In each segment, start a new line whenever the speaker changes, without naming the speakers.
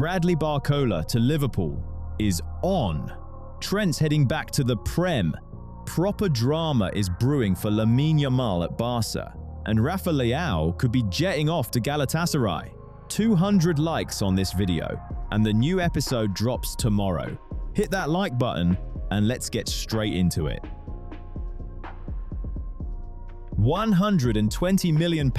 Bradley Barcola to Liverpool is on. Trent's heading back to the Prem. Proper drama is brewing for Lamine Yamal at Barça. And Rafa Leao could be jetting off to Galatasaray. 200 likes on this video, and the new episode drops tomorrow. Hit that like button, and let's get straight into it. £120 million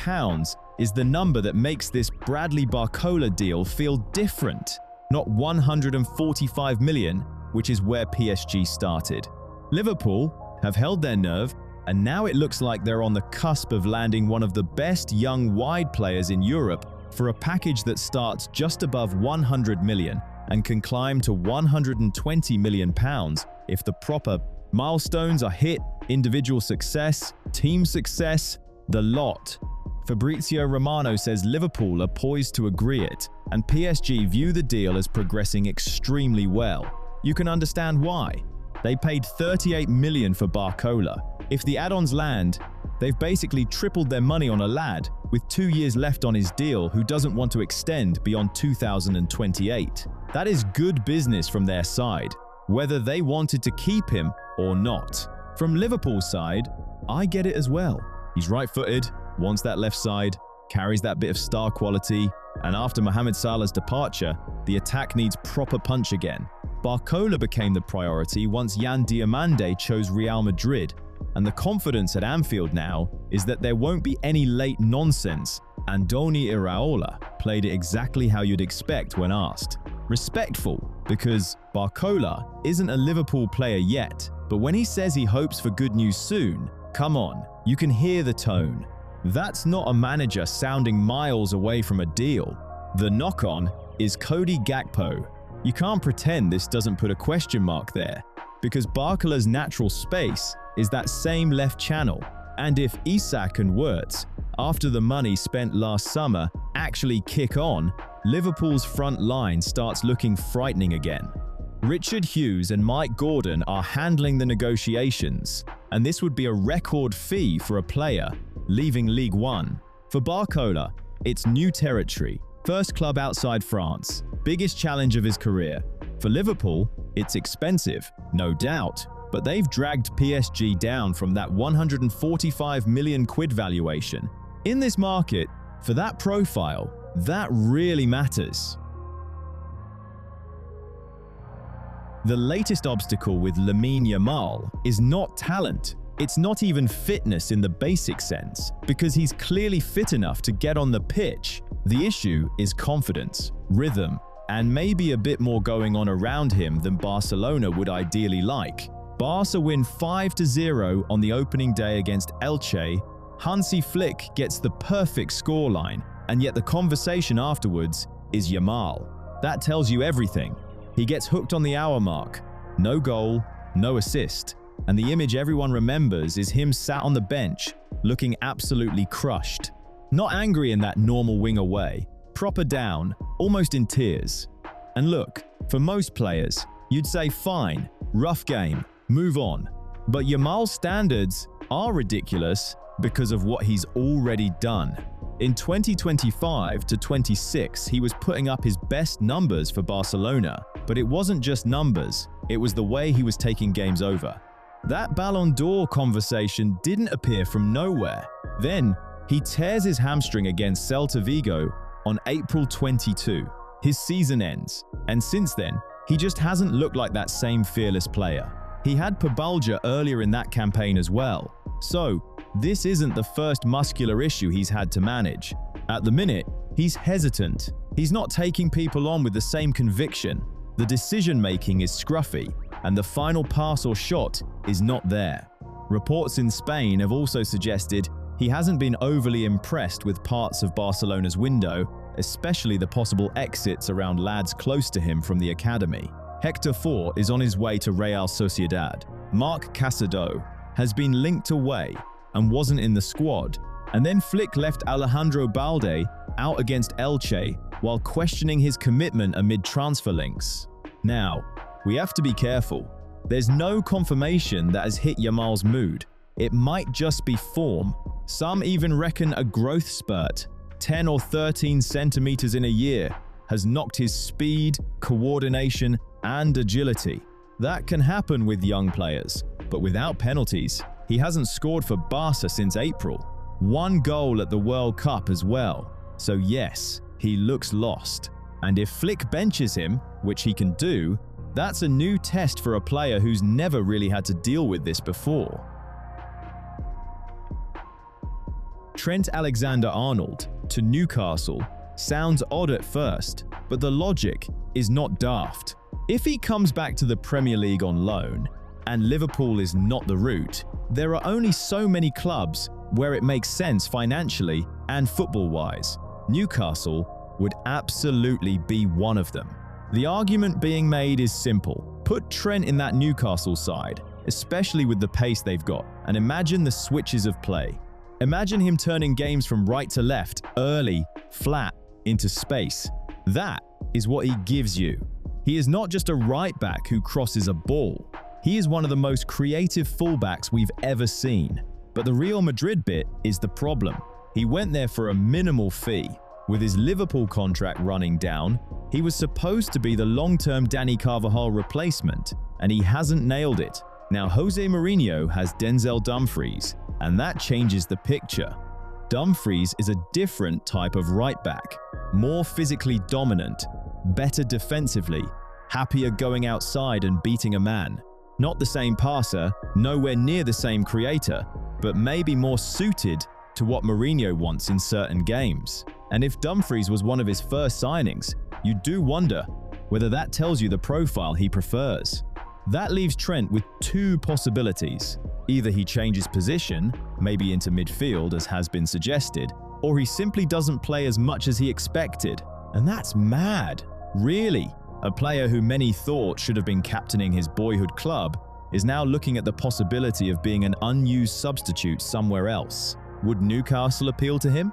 is the number that makes this Bradley Barcola deal feel different, not 145 million, which is where PSG started. Liverpool have held their nerve, and now it looks like they're on the cusp of landing one of the best young wide players in Europe for a package that starts just above 100 million and can climb to 120 million pounds if the proper milestones are hit: individual success, team success, the lot. Fabrizio Romano says Liverpool are poised to agree it, and PSG view the deal as progressing extremely well. You can understand why. They paid 38 million for Barcola. If the add-ons land, they've basically tripled their money on a lad with 2 years left on his deal who doesn't want to extend beyond 2028. That is good business from their side, whether they wanted to keep him or not. From Liverpool's side, I get it as well. He's right-footed, wants that left side, carries that bit of star quality, and after Mohamed Salah's departure, the attack needs proper punch again. Barcola became the priority once Yan Diomande chose Real Madrid, and the confidence at Anfield now is that there won't be any late nonsense. Andoni Iraola played it exactly how you'd expect when asked. Respectful, because Barcola isn't a Liverpool player yet, but when he says he hopes for good news soon, come on, you can hear the tone. That's not a manager sounding miles away from a deal. The knock-on is Cody Gakpo. You can't pretend this doesn't put a question mark there, because Barcola's natural space is that same left channel. And if Isak and Wirtz, after the money spent last summer, actually kick on, Liverpool's front line starts looking frightening again. Richard Hughes and Mike Gordon are handling the negotiations, and this would be a record fee for a player leaving League One. For Barcola, it's new territory, first club outside France, biggest challenge of his career. For Liverpool, it's expensive, no doubt, but they've dragged PSG down from that 145 million quid valuation. In this market, for that profile, that really matters. The latest obstacle with Lamine Yamal is not talent. It's not even fitness in the basic sense, because he's clearly fit enough to get on the pitch. The issue is confidence, rhythm, and maybe a bit more going on around him than Barcelona would ideally like. Barca win 5-0 on the opening day against Elche. Hansi Flick gets the perfect scoreline, and yet the conversation afterwards is Yamal. That tells you everything. He gets hooked on the hour mark. No goal, no assist. And the image everyone remembers is him sat on the bench, looking absolutely crushed. Not angry in that normal winger way, proper down, almost in tears. And look, for most players, you'd say fine, rough game, move on. But Yamal's standards are ridiculous because of what he's already done. In 2025-26, he was putting up his best numbers for Barcelona, but it wasn't just numbers, it was the way he was taking games over. That Ballon d'Or conversation didn't appear from nowhere. Then, he tears his hamstring against Celta Vigo on April 22. His season ends, and since then, he just hasn't looked like that same fearless player. He had pubalgia earlier in that campaign as well. So, this isn't the first muscular issue he's had to manage. At the minute, he's hesitant. He's not taking people on with the same conviction. The decision-making is scruffy, and the final pass or shot is not there. Reports in Spain have also suggested he hasn't been overly impressed with parts of Barcelona's window, especially the possible exits around lads close to him from the academy. Hector Fort is on his way to Real Sociedad. Marc Casado has been linked away and wasn't in the squad, and then Flick left Alejandro Balde out against Elche while questioning his commitment amid transfer links. Now, we have to be careful. There's no confirmation that has hit Yamal's mood. It might just be form. Some even reckon a growth spurt, 10 or 13 centimeters in a year. has knocked his speed, coordination, and agility. That can happen with young players, but without penalties, he hasn't scored for Barça since April. 1 goal at the World Cup as well. So yes, he looks lost. And if Flick benches him, which he can do, that's a new test for a player who's never really had to deal with this before. Trent Alexander-Arnold to Newcastle sounds odd at first, but the logic is not daft. If he comes back to the Premier League on loan, and Liverpool is not the route, there are only so many clubs where it makes sense financially and football-wise. Newcastle would absolutely be one of them. The argument being made is simple. Put Trent in that Newcastle side, especially with the pace they've got, and imagine the switches of play. Imagine him turning games from right to left, early, flat, into space. That is what he gives you. He is not just a right back who crosses a ball. He is one of the most creative fullbacks we've ever seen. But the Real Madrid bit is the problem. He went there for a minimal fee. With his Liverpool contract running down, he was supposed to be the long-term Dani Carvajal replacement, and he hasn't nailed it. Now Jose Mourinho has Denzel Dumfries, and that changes the picture. Dumfries is a different type of right back, more physically dominant, better defensively, happier going outside and beating a man. Not the same passer, nowhere near the same creator, but maybe more suited to what Mourinho wants in certain games. And if Dumfries was one of his first signings, you do wonder whether that tells you the profile he prefers. That leaves Trent with 2 possibilities. Either he changes position, maybe into midfield as has been suggested, or he simply doesn't play as much as he expected. And that's mad. Really, a player who many thought should have been captaining his boyhood club is now looking at the possibility of being an unused substitute somewhere else. Would Newcastle appeal to him?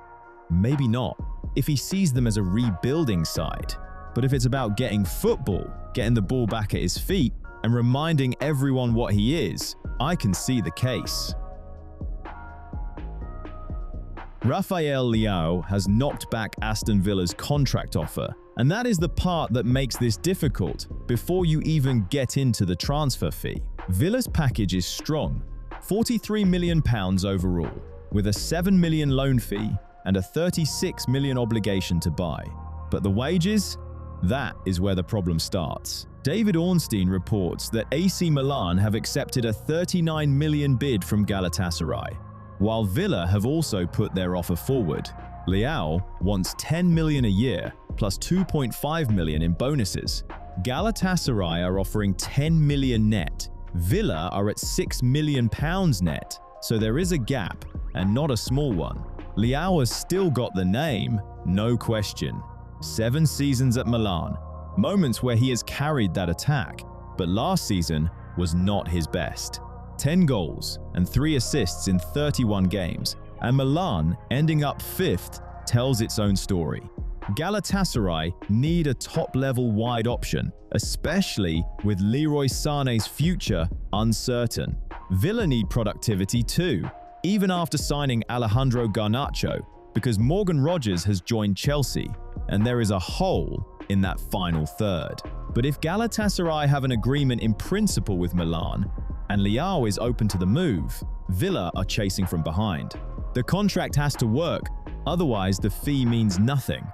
Maybe not, if he sees them as a rebuilding side. But if it's about getting football, getting the ball back at his feet, and reminding everyone what he is, I can see the case. Rafa Leao has knocked back Aston Villa's contract offer, and that is the part that makes this difficult before you even get into the transfer fee. Villa's package is strong, £43 million overall, with a £7 million loan fee and a £36 million obligation to buy. But the wages? That is where the problem starts. David Ornstein reports that AC Milan have accepted a £39 million bid from Galatasaray, while Villa have also put their offer forward. Leao wants $10 million a year, plus $2.5 million in bonuses. Galatasaray are offering $10 million net. Villa are at £6 million net, so there is a gap, and not a small one. Leao has still got the name, no question. 7 seasons at Milan, moments where he has carried that attack, but last season was not his best. 10 goals and 3 assists in 31 games, and Milan ending up 5th tells its own story. Galatasaray need a top-level wide option, especially with Leroy Sané's future uncertain. Villa need productivity too, even after signing Alejandro Garnacho, because Morgan Rogers has joined Chelsea, and there is a hole in that final third. But if Galatasaray have an agreement in principle with Milan, and Leao is open to the move, Villa are chasing from behind. The contract has to work, otherwise the fee means nothing.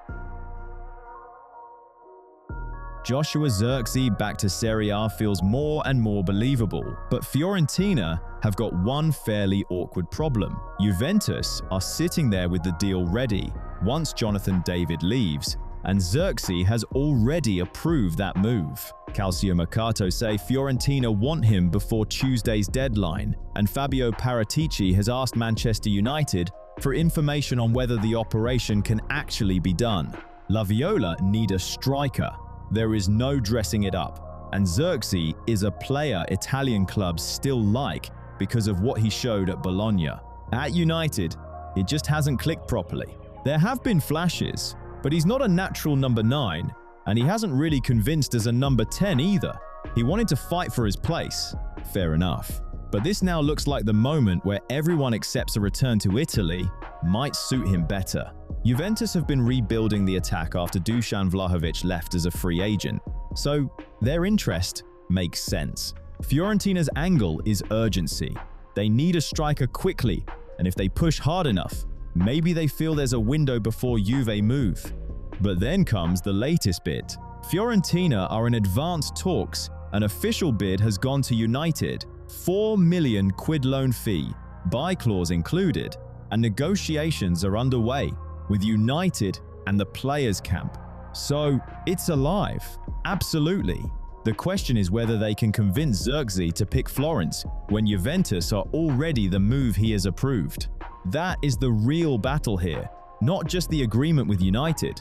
Joshua Zirkzee back to Serie A feels more and more believable, but Fiorentina have got one fairly awkward problem. Juventus are sitting there with the deal ready once Jonathan David leaves, and Zirkzee has already approved that move. Calciomercato say Fiorentina want him before Tuesday's deadline, and Fabio Paratici has asked Manchester United for information on whether the operation can actually be done. La Viola need a striker. There is no dressing it up, and Zirkzee is a player Italian clubs still like because of what he showed at Bologna. At United, it just hasn't clicked properly. There have been flashes, but he's not a natural number 9, and he hasn't really convinced as a number 10 either. He wanted to fight for his place. Fair enough. But this now looks like the moment where everyone accepts a return to Italy might suit him better. Juventus have been rebuilding the attack after Dusan Vlahovic left as a free agent, so their interest makes sense. Fiorentina's angle is urgency. They need a striker quickly, and if they push hard enough, maybe they feel there's a window before Juve move. But then comes the latest bit. Fiorentina are in advanced talks. An official bid has gone to United, £4 million loan fee, buy clause included, and negotiations are underway with United and the players' camp. So it's alive, absolutely. The question is whether they can convince Xerxes to pick Florence when Juventus are already the move he has approved. That is the real battle here, not just the agreement with United,